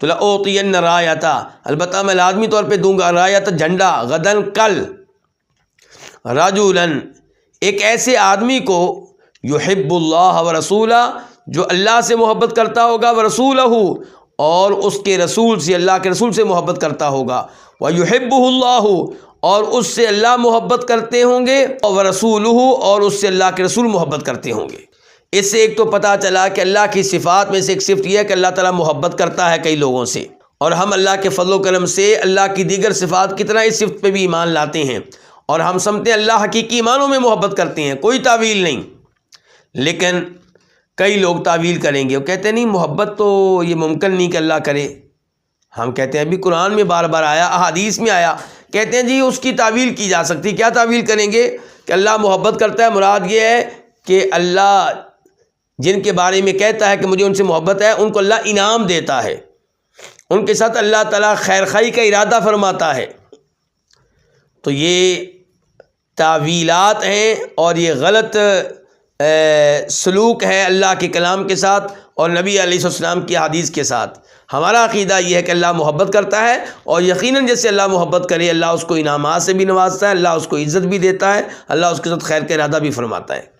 تو لأوطین رایتا، البتہ میں لازمی طور پہ دوں گا رایت جھنڈا، غدن کل، رجلاً ایک ایسے آدمی کو، یحب اللہ ورسولہ جو اللہ سے محبت کرتا ہوگا، ورسولہ اور اس کے رسول سے، اللہ کے رسول سے محبت کرتا ہوگا، ویحبہ اللہ اور اس سے اللہ محبت کرتے ہوں گے، ورسولہ اور اس سے اللہ کے رسول محبت کرتے ہوں گے۔ اس سے ایک تو پتہ چلا کہ اللہ کی صفات میں سے ایک صفت یہ ہے کہ اللہ تعالیٰ محبت کرتا ہے کئی لوگوں سے، اور ہم اللہ کے فضل و کرم سے اللہ کی دیگر صفات کتنا اس صفت پہ بھی ایمان لاتے ہیں، اور ہم سمجھتے ہیں اللہ حقیقی معنوں میں محبت کرتے ہیں، کوئی تعویل نہیں۔ لیکن کئی لوگ تعویل کریں گے، وہ کہتے ہیں نہیں محبت تو یہ ممکن نہیں کہ اللہ کرے۔ ہم کہتے ہیں ابھی قرآن میں بار بار آیا، احادیث میں آیا، کہتے ہیں جی اس کی تعویل کی جا سکتی، کیا تعویل کریں گے کہ اللہ محبت کرتا ہے، مراد یہ ہے کہ اللہ جن کے بارے میں کہتا ہے کہ مجھے ان سے محبت ہے، ان کو اللہ انعام دیتا ہے، ان کے ساتھ اللہ تعالیٰ خیر خواہی کا ارادہ فرماتا ہے۔ تو یہ تعویلات ہیں اور یہ غلط سلوک ہے اللہ کے کلام کے ساتھ اور نبی علیہ السلام کی حدیث کے ساتھ۔ ہمارا عقیدہ یہ ہے کہ اللہ محبت کرتا ہے، اور یقیناً جیسے اللہ محبت کرے اللہ اس کو انعامات سے بھی نوازتا ہے، اللہ اس کو عزت بھی دیتا ہے، اللہ اس کے ساتھ خیر کا ارادہ بھی فرماتا ہے۔